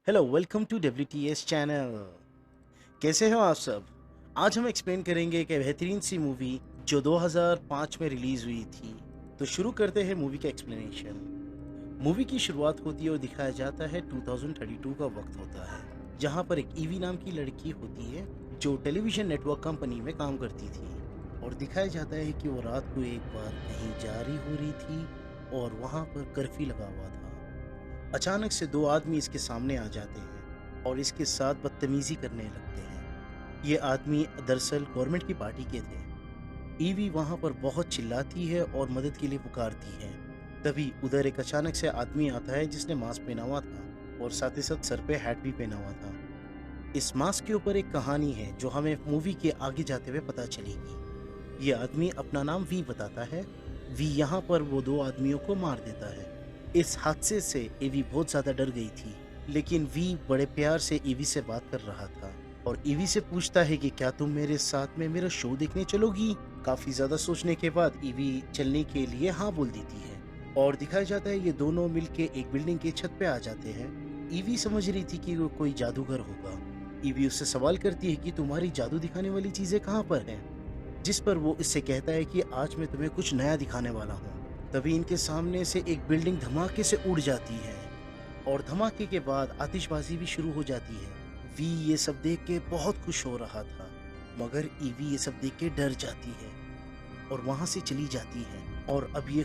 Hello welcome to WTS channel. कैसे हो आप सब? आज हम एक्सप्लेन करेंगे एक बेहतरीन सी मूवी जो 2005 में रिलीज हुई थी। तो शुरू करते हैं मूवी का एक्सप्लेनेशन। मूवी की शुरुआत होती है और दिखाया जाता है 2032 का वक्त होता है, जहां पर एक ईवी नाम की लड़की होती है जो टेलीविजन नेटवर्क कंपनी में काम करती थी। और दिखाया जाता है कि वो रात को एक बार कहीं जा रही हो रही थी और वहां पर कर्फ्यू लगा हुआ था। अचानक से दो आदमी इसके सामने आ जाते हैं और इसके साथ बदतमीजी करने लगते हैं। ये आदमी दरअसल गवर्नमेंट की पार्टी के थे। ईवी वहां पर बहुत चिल्लाती है और मदद के लिए पुकारती है। तभी उधर एक अचानक से आदमी आता है जिसने मास्क पहना हुआ था और साथ ही साथ सर पे हैट भी पहना हुआ था। इस मास्क के ऊपर एक कहानी है जो हमें मूवी के आगे जाते हुए पता चलेगी। ये आदमी अपना नाम वी बताता है। वी यहाँ पर वो दो आदमियों को मार देता है। इस हादसे से ईवी बहुत ज़्यादा डर गई थी, लेकिन वी बड़े प्यार से ईवी से बात कर रहा था और ईवी से पूछता है कि क्या तुम मेरे साथ में मेरा शो देखने चलोगी? काफ़ी ज़्यादा सोचने के बाद ईवी चलने के लिए हाँ बोल देती है और दिखाया जाता है ये दोनों मिलके एक बिल्डिंग के छत पे आ जाते हैं। ईवी समझ रही थी कि वो कोई जादूगर होगा। ईवी उससे सवाल करती है कि तुम्हारी जादू दिखाने वाली चीज़ें कहाँ पर हैं? जिस पर वो इससे कहता है कि आज मैं तुम्हें कुछ नया दिखाने वाला हूँ। तभी इनके सामने से एक बिल्डिंग धमाके से उड़ जाती है और धमाके के बाद आतिशबाजी भी शुरू हो जाती है। वी ये सब देख के बहुत खुश हो रहा था, मगर ईवी ये सब देख के डर जाती है और वहां से चली जाती है। और अब ये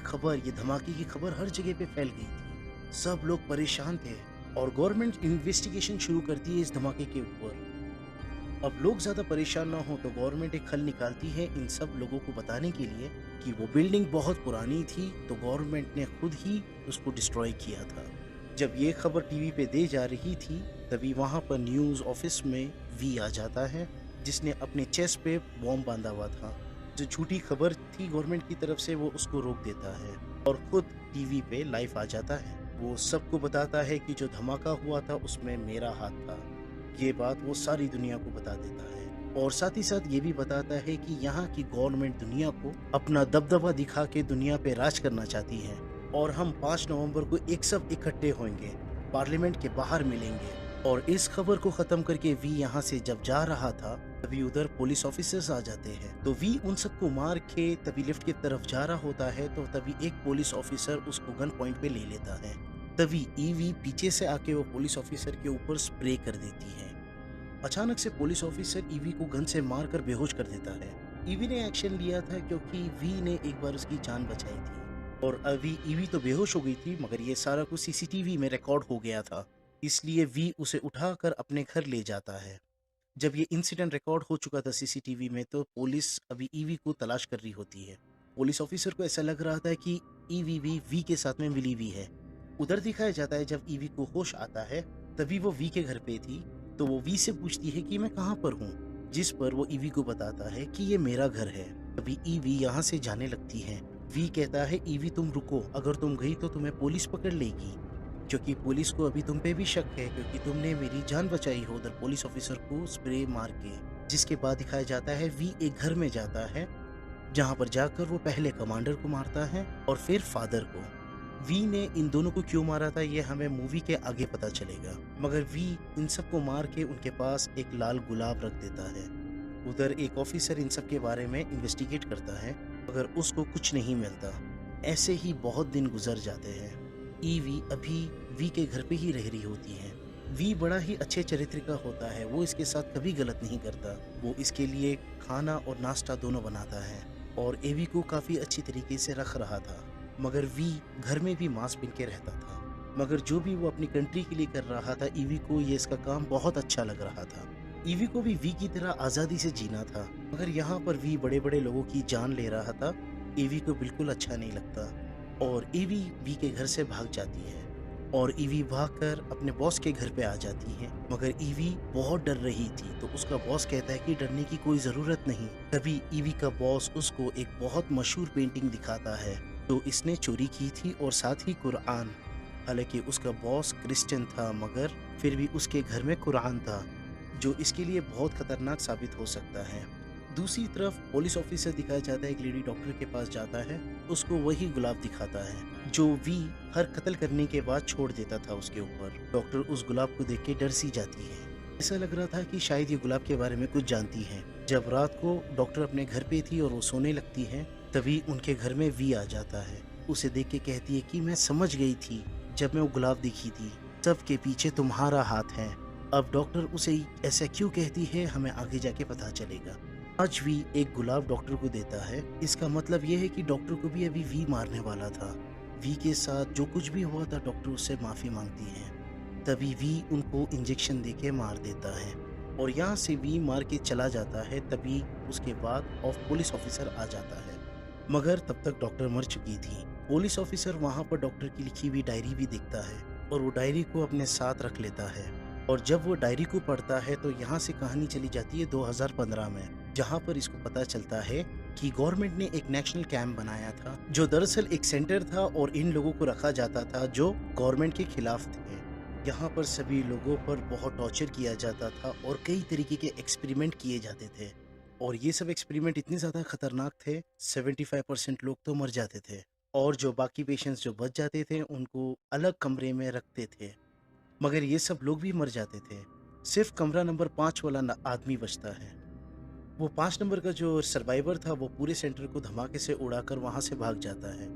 धमाके की खबर हर जगह पे फैल गई थी। सब लोग परेशान थे और गवर्नमेंट इन्वेस्टिगेशन शुरू करती है इस धमाके के ऊपर। अब लोग ज़्यादा परेशान ना हो तो गवर्नमेंट एक हल निकालती है इन सब लोगों को बताने के लिए कि वो बिल्डिंग बहुत पुरानी थी, तो गवर्नमेंट ने खुद ही उसको डिस्ट्रॉय किया था। जब ये खबर टीवी पे दे जा रही थी, तभी वहाँ पर न्यूज़ ऑफिस में वी आ जाता है, जिसने अपने चेस्ट पे बॉम्ब बांधा हुआ था। जो झूठी खबर थी गवर्नमेंट की तरफ से, वो उसको रोक देता है और खुद टीवी पे लाइव आ जाता है। वो सबको बताता है कि जो धमाका हुआ था उसमें मेरा हाथ था। ये बात वो सारी दुनिया को बता देता है और साथ ही साथ ये भी बताता है कि यहाँ की गवर्नमेंट दुनिया को अपना दबदबा दिखा के दुनिया पे राज करना चाहती है और हम 5 नवंबर को एक सब इकट्ठे होंगे, पार्लियामेंट के बाहर मिलेंगे। और इस खबर को खत्म करके वी यहाँ से जब जा रहा था, तभी उधर पुलिस ऑफिसर्स आ जाते हैं। तो वी उन सबको मार के तभी लिफ्ट की तरफ जा रहा होता है, तो तभी एक पुलिस ऑफिसर उसको गन पॉइंट पे ले लेता है। तभी ईवी पीछे से आके वो पुलिस ऑफिसर के ऊपर स्प्रे कर देती है। अचानक से पुलिस ऑफिसर ईवी को गन से मारकर बेहोश कर देता है। ईवी ने एक्शन लिया था क्योंकि वी ने एक बार उसकी जान बचाई थी और अभी ईवी तो बेहोश हो गई थी, मगर ये सारा कुछ सीसीटीवी में रिकॉर्ड हो गया था। इसलिए वी उसे उठाकर अपने घर ले जाता है। जब ये इंसिडेंट रिकॉर्ड हो चुका था सीसीटीवी में, तो पुलिस अभी ईवी को तलाश कर रही होती है। पुलिस ऑफिसर को ऐसा लग रहा था कि ईवी भी वी के साथ में मिली हुई है। उधर दिखाया जाता है जब ईवी को होश आता है, तभी वो वी के घर पे थी। तो वो वी से पूछती है कि मैं कहाँ पर हूँ, जिस पर वो ईवी को बताता है कि ये मेरा घर है। तभी ईवी यहाँ से जाने लगती है। वी कहता है ईवी तुम रुको, अगर तुम गई तो तुम्हें पुलिस पकड़ लेगी, क्योंकि पुलिस को अभी तुम पे भी शक है क्योंकि तुमने मेरी जान बचाई हो उधर पुलिस ऑफिसर को स्प्रे मार के। जिसके बाद दिखाया जाता है वी एक घर में जाता है, जहाँ पर जाकर वो पहले कमांडर को मारता है और फिर फादर को। वी ने इन दोनों को क्यों मारा था ये हमें मूवी के आगे पता चलेगा, मगर वी इन सबको मार के उनके पास एक लाल गुलाब रख देता है। उधर एक ऑफिसर इन सब के बारे में इन्वेस्टिगेट करता है, मगर उसको कुछ नहीं मिलता। ऐसे ही बहुत दिन गुजर जाते हैं। ईवी अभी वी के घर पे ही रह रही होती है। वी बड़ा ही अच्छे चरित्र का होता है, वो इसके साथ कभी गलत नहीं करता। वो इसके लिए खाना और नाश्ता दोनों बनाता है और एवी को काफ़ी अच्छी तरीके से रख रहा था। मगर वी घर में भी मास्क पहन के रहता था। मगर जो भी वो अपनी कंट्री के लिए कर रहा था, ईवी को ये इसका काम बहुत अच्छा लग रहा था। ईवी को भी वी की तरह आज़ादी से जीना था, मगर यहाँ पर वी बड़े बड़े लोगों की जान ले रहा था। ईवी को बिल्कुल अच्छा नहीं लगता और ईवी वी के घर से भाग जाती है और ईवी भागकर अपने बॉस के घर पे आ जाती है। मगर ईवी बहुत डर रही थी, तो उसका बॉस कहता है कि डरने की कोई ज़रूरत नहीं। तभी ईवी का बॉस उसको एक बहुत मशहूर पेंटिंग दिखाता है जो इसने चोरी की थी और साथ ही कुरान। हालांकि उसका बॉस क्रिश्चियन था, मगर फिर भी उसके घर में कुरान था, जो इसके लिए बहुत खतरनाक साबित हो सकता है। दूसरी तरफ पुलिस ऑफिसर दिखाया जाता है, एक लेडी डॉक्टर के पास जाता है, उसको वही गुलाब दिखाता है जो वी हर कत्ल करने के बाद छोड़ देता था उसके ऊपर। डॉक्टर उस गुलाब को देख के डर सी जाती है। ऐसा लग रहा था कि शायद ये गुलाब के बारे में कुछ जानती है। जब रात को डॉक्टर अपने घर पे थी और वो सोने लगती है, तभी उनके घर में वी आ जाता है। उसे देख के कहती है कि मैं समझ गई थी जब मैं वो गुलाब दिखी थी, सबके पीछे तुम्हारा हाथ है। अब डॉक्टर उसे ऐसा क्यों कहती है हमें आगे जाके पता चलेगा। आज वी एक गुलाब डॉक्टर को देता है, इसका मतलब ये है कि डॉक्टर को भी अभी वी मारने वाला था। वी के साथ जो कुछ भी हुआ था डॉक्टर उससे माफ़ी मांगती है, तभी वी उनको इंजेक्शन देके मार देता है और यहाँ से वी मार के चला जाता है। तभी उसके बाद पुलिस ऑफिसर आ जाता है, मगर तब तक डॉक्टर मर चुकी थी। पुलिस ऑफिसर वहाँ पर डॉक्टर की लिखी हुई डायरी भी देखता है और वो डायरी को अपने साथ रख लेता है। और जब वो डायरी को पढ़ता है तो यहाँ से कहानी चली जाती है 2015 में, जहाँ पर इसको पता चलता है कि गवर्नमेंट ने एक नेशनल कैंप बनाया था जो दरअसल एक सेंटर था और इन लोगों को रखा जाता था जो गवर्नमेंट के खिलाफ थे। यहाँ पर सभी लोगों पर बहुत टॉर्चर किया जाता था और कई तरीके के एक्सपेरिमेंट किए जाते थे और ये सब एक्सपेरिमेंट इतने ज़्यादा खतरनाक थे, 75% लोग तो मर जाते थे और जो बाकी पेशेंट्स जो बच जाते थे उनको अलग कमरे में रखते थे, मगर ये सब लोग भी मर जाते थे। सिर्फ कमरा नंबर 5 वाला आदमी बचता है। वो 5 नंबर का जो सर्वाइवर था वो पूरे सेंटर को धमाके से उड़ाकर वहाँ से भाग जाता है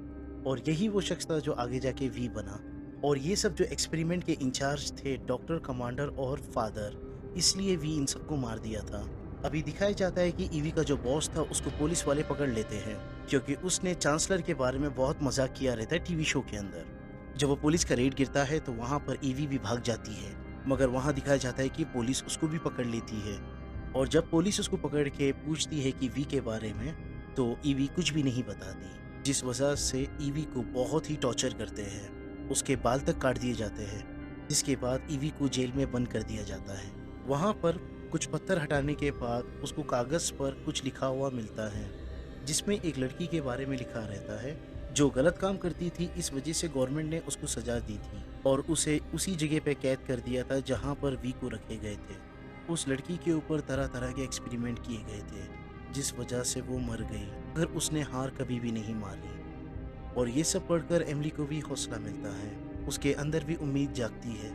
और यही वो शख्स था जो आगे जाके वी बना। और ये सब जो एक्सपेरिमेंट के इंचार्ज थे डॉक्टर, कमांडर और फादर, इसलिए वी इन सबको मार दिया था। अभी दिखाया जाता है कि ईवी का जो बॉस था उसको पुलिस वाले पकड़ लेते हैं क्योंकि उसने चांसलर के बारे में बहुत मजाक किया रहता है टीवी शो के अंदर। जब वो पुलिस का रेड गिरता है तो वहाँ पर ईवी भी भाग जाती है, मगर वहाँ दिखाया जाता है कि पुलिस उसको भी पकड़ लेती है और जब पुलिस उसको पकड़ के पूछती है कि वी के बारे में तो ईवी कुछ भी नहीं बताती, जिस वजह से ईवी को बहुत ही टॉर्चर करते हैं। उसके बाल तक काट दिए जाते हैं, जिसके बाद ईवी को जेल में बंद कर दिया जाता है। वहाँ पर कुछ पत्थर हटाने के बाद उसको कागज़ पर कुछ लिखा हुआ मिलता है जिसमें एक लड़की के बारे में लिखा रहता है जो गलत काम करती थी, इस वजह से गवर्नमेंट ने उसको सजा दी थी और उसे उसी जगह पे कैद कर दिया था जहाँ पर वी को रखे गए थे। उस लड़की के ऊपर तरह तरह के एक्सपेरिमेंट किए गए थे जिस वजह से वो मर गई, मगर उसने हार कभी भी नहीं मानी। और ये सब पढ़कर एमिली को भी हौसला मिलता है, उसके अंदर भी उम्मीद जागती है।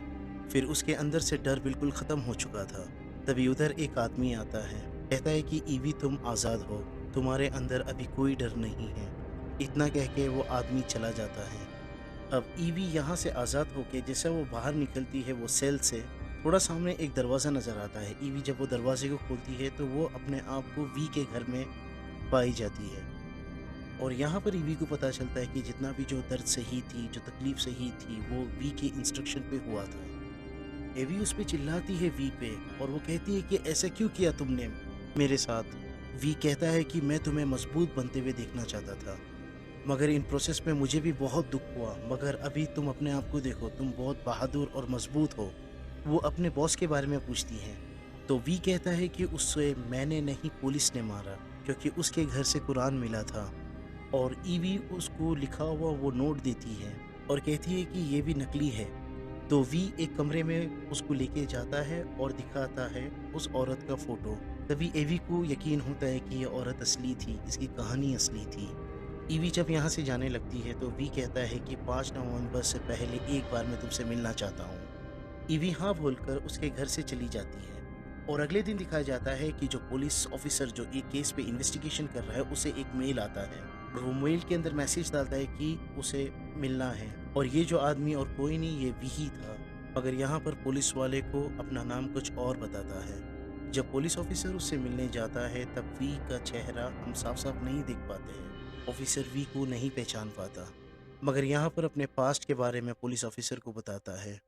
फिर उसके अंदर से डर बिल्कुल ख़त्म हो चुका था। तभी उधर एक आदमी आता है, कहता है कि ईवी तुम आज़ाद हो, तुम्हारे अंदर अभी कोई डर नहीं है। इतना कह के वो आदमी चला जाता है। अब ईवी यहाँ से आज़ाद होके जैसे वो बाहर निकलती है वो सेल से, थोड़ा सामने एक दरवाज़ा नज़र आता है। ईवी जब वो दरवाजे को खोलती है तो वो अपने आप को वी के घर में पाई जाती है और यहाँ पर ईवी को पता चलता है कि जितना भी जो दर्द सही थी, जो तकलीफ सही थी, वो वी के इंस्ट्रक्शन पे हुआ था। एवी उस पे चिल्लाती है वी पे और वो कहती है कि ऐसा क्यों किया तुमने मेरे साथ। वी कहता है कि मैं तुम्हें मजबूत बनते हुए देखना चाहता था, मगर इन प्रोसेस में मुझे भी बहुत दुख हुआ, मगर अभी तुम अपने आप को देखो, तुम बहुत बहादुर और मजबूत हो। वो अपने बॉस के बारे में पूछती हैं तो वी कहता है कि उससे मैंने नहीं, पुलिस ने मारा, क्योंकि उसके घर से कुरान मिला था। और ईवी उसको लिखा हुआ वो नोट देती है और कहती है कि ये भी नकली है। तो वी एक कमरे में उसको लेके जाता है और दिखाता है उस औरत का फोटो। तभी एवी को यकीन होता है कि ये औरत असली थी, इसकी कहानी असली थी। ईवी जब यहाँ से जाने लगती है तो वी कहता है कि 5 नवंबर से पहले एक बार मैं तुमसे मिलना चाहता हूँ। ईवी हाँ बोलकर उसके घर से चली जाती है और अगले दिन दिखाया जाता है कि जो पुलिस ऑफिसर जो एक केस पे इन्वेस्टिगेशन कर रहा है उसे एक मेल आता है और वो मेल के अंदर मैसेज डालता है कि उसे मिलना है और ये जो आदमी और कोई नहीं, ये वी ही था। मगर यहाँ पर पुलिस वाले को अपना नाम कुछ और बताता है। जब पुलिस ऑफिसर उससे मिलने जाता है तब वी का चेहरा हम साफ साफ नहीं देख पाते हैं, ऑफिसर वी को नहीं पहचान पाता। मगर यहाँ पर अपने पास्ट के बारे में पुलिस ऑफिसर को बताता है,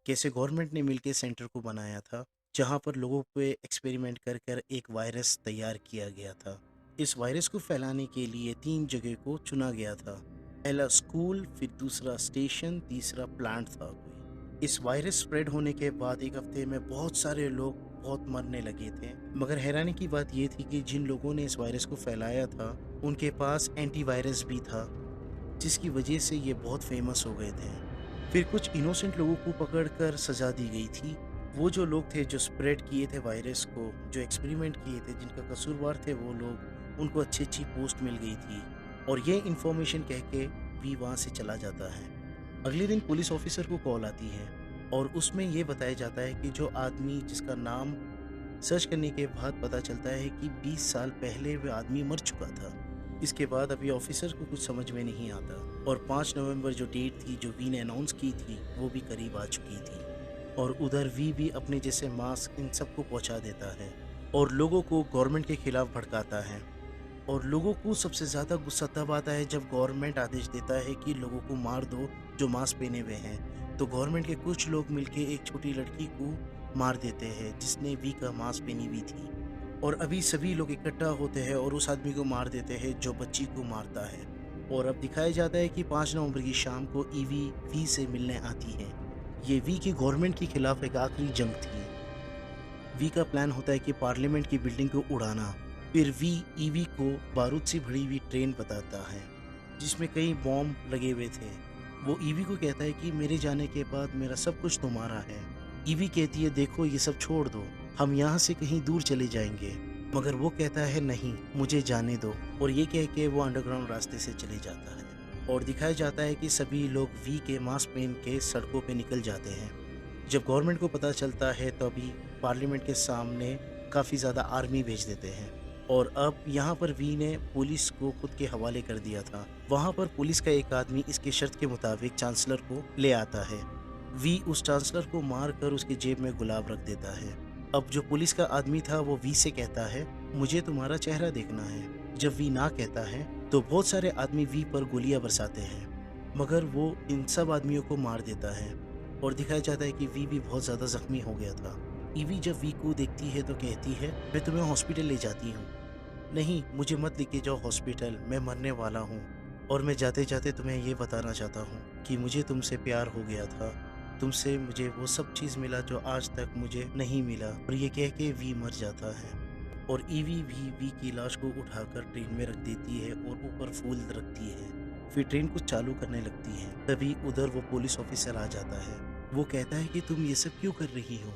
कैसे गवर्नमेंट ने मिलकर सेंटर को बनाया था जहाँ पर लोगों पे एक्सपेरिमेंट कर कर एक वायरस तैयार किया गया था। इस वायरस को फैलाने के लिए 3 जगह को चुना गया था, पहला स्कूल, फिर दूसरा स्टेशन, तीसरा प्लांट था कोई। इस वायरस स्प्रेड होने के बाद एक हफ्ते में बहुत सारे लोग बहुत मरने लगे थे, मगर हैरानी की बात यह थी कि जिन लोगों ने इस वायरस को फैलाया था उनके पास एंटीवायरस भी था, जिसकी वजह से ये बहुत फेमस हो गए थे। फिर कुछ इनोसेंट लोगों को पकड़कर सजा दी गई थी वो जो लोग थे जो स्प्रेड किए थे वायरस को, जो एक्सपेरिमेंट किए थे, जिनका कसूरवार थे वो लोग, उनको अच्छी-अच्छी पोस्ट मिल गई थी और ये इन्फॉर्मेशन कह के वी वहाँ से चला जाता है। अगले दिन पुलिस ऑफिसर को कॉल आती है और उसमें ये बताया जाता है कि जो आदमी जिसका नाम सर्च करने के बाद पता चलता है कि 20 साल पहले वह आदमी मर चुका था। इसके बाद अभी ऑफिसर को कुछ समझ में नहीं आता और 5 नवंबर जो डेट थी जो वी ने अनाउंस की थी वो भी करीब आ चुकी थी और उधर वी भी अपने जैसे मास्क इन सबको पहुंचा देता है और लोगों को गवर्नमेंट के खिलाफ भड़काता है। और लोगों को सबसे ज़्यादा गुस्सा तब आता है जब गवर्नमेंट आदेश देता है कि लोगों को मार दो जो मास्क पहने हुए हैं। तो गवर्नमेंट के कुछ लोग मिलके एक छोटी लड़की को मार देते हैं जिसने वी का मास्क पहनी हुई थी और अभी सभी लोग इकट्ठा होते हैं और उस आदमी को मार देते हैं जो बच्ची को मारता है। और अब दिखाया जाता है कि 5 नवंबर की शाम को ईवी वी से मिलने आती है। ये वी की गवर्नमेंट के खिलाफ एक आखिरी जंग थी। वी का प्लान होता है कि पार्लियामेंट की बिल्डिंग को उड़ाना। फिर वी ईवी को बारूद से भरी हुई ट्रेन बताता है जिसमें कई बॉम्ब लगे हुए थे। वो ईवी को कहता है कि मेरे जाने के बाद मेरा सब कुछ तुम्हारा है। ईवी कहती है देखो ये सब छोड़ दो, हम यहाँ से कहीं दूर चले जाएंगे। मगर वो कहता है नहीं, मुझे जाने दो और ये कह के वो अंडरग्राउंड रास्ते से चले जाता है। और दिखाया जाता है कि सभी लोग वी के मास्क पहन के सड़कों पे निकल जाते हैं। जब गवर्नमेंट को पता चलता है तो अभी पार्लियामेंट के सामने काफ़ी ज़्यादा आर्मी भेज देते हैं और अब यहाँ पर वी ने पुलिस को खुद के हवाले कर दिया था। वहाँ पर पुलिस का एक आदमी इसके शर्त के मुताबिक चांसलर को ले आता है। वी उस चांसलर को मार कर उसके जेब में गुलाब रख देता है। अब जो पुलिस का आदमी था वो वी से कहता है मुझे तुम्हारा चेहरा देखना है। जब वी ना कहता है तो बहुत सारे आदमी वी पर गोलियां बरसाते हैं मगर वो इन सब आदमियों को मार देता है और दिखाया जाता है कि वी भी बहुत ज़्यादा जख्मी हो गया था। ईवी जब वी को देखती है तो कहती है मैं तुम्हें हॉस्पिटल ले जाती हूँ। नहीं, मुझे मत लेके जाओ हॉस्पिटल, मैं मरने वाला हूँ और मैं जाते जाते तुम्हें ये बताना चाहता हूँ कि मुझे तुमसे प्यार हो गया था। तुमसे मुझे वो सब चीज़ मिला जो आज तक मुझे नहीं मिला। और ये कह के वी मर जाता है और ईवी भी वी की लाश को उठाकर ट्रेन में रख देती है और ऊपर फूल रखती है। फिर ट्रेन को चालू करने लगती है। तभी उधर वो पुलिस ऑफिसर आ जाता है। वो कहता है कि तुम ये सब क्यों कर रही हो।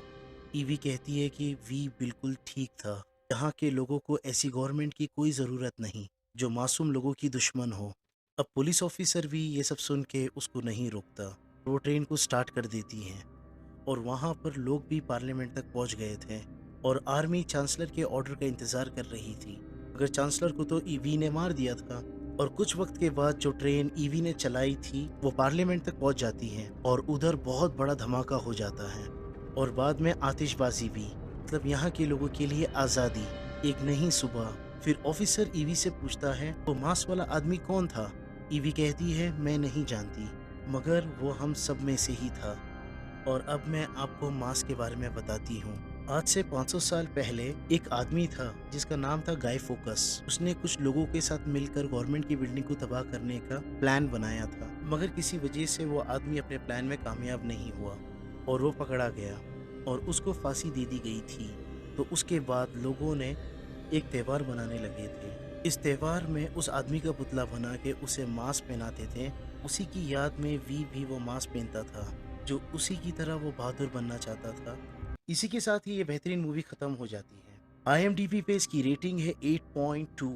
ईवी कहती है कि वी बिल्कुल ठीक था। यहाँ के लोगों को ऐसी गवर्नमेंट की कोई ज़रूरत नहीं जो मासूम लोगों की दुश्मन हो। अब पुलिस ऑफिसर भी ये सब सुन के उसको नहीं रोकता। वो ट्रेन को स्टार्ट कर देती है और वहाँ पर लोग भी पार्लियामेंट तक पहुँच गए थे और आर्मी चांसलर के ऑर्डर का इंतज़ार कर रही थी। अगर चांसलर को तो ईवी ने मार दिया था। और कुछ वक्त के बाद जो ट्रेन ईवी ने चलाई थी वो पार्लियामेंट तक पहुँच जाती है और उधर बहुत बड़ा धमाका हो जाता है और बाद में आतिशबाजी भी। मतलब यहाँ के लोगों के लिए आज़ादी, एक नई सुबह। फिर ऑफिसर ईवी से पूछता है वो मास्क वाला आदमी कौन था। ईवी कहती है मैं नहीं जानती मगर वो हम सब में से ही था। और अब मैं आपको मास्क के बारे में बताती हूँ। आज से 500 साल पहले एक आदमी था जिसका नाम था गाय फोकस। उसने कुछ लोगों के साथ मिलकर गवर्नमेंट की बिल्डिंग को तबाह करने का प्लान बनाया था मगर किसी वजह से वो आदमी अपने प्लान में कामयाब नहीं हुआ और वो पकड़ा गया और उसको फांसी दे दी गई थी। तो उसके बाद लोगों ने एक त्यौहार मनाने लगे थे। इस त्यौहार में उस आदमी का पुतला बना के उसे मास्क पहनाते थे। उसी की याद में वी भी वो मास्क पहनता था जो उसी की तरह वो बहादुर बनना चाहता था। इसी के साथ ही ये बेहतरीन मूवी ख़त्म हो जाती है। IMDb पे इसकी रेटिंग है 8.2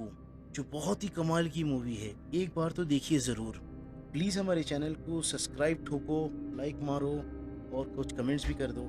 जो बहुत ही कमाल की मूवी है। एक बार तो देखिए ज़रूर। प्लीज़ हमारे चैनल को सब्सक्राइब ठोको, लाइक मारो और कुछ कमेंट्स भी कर दो।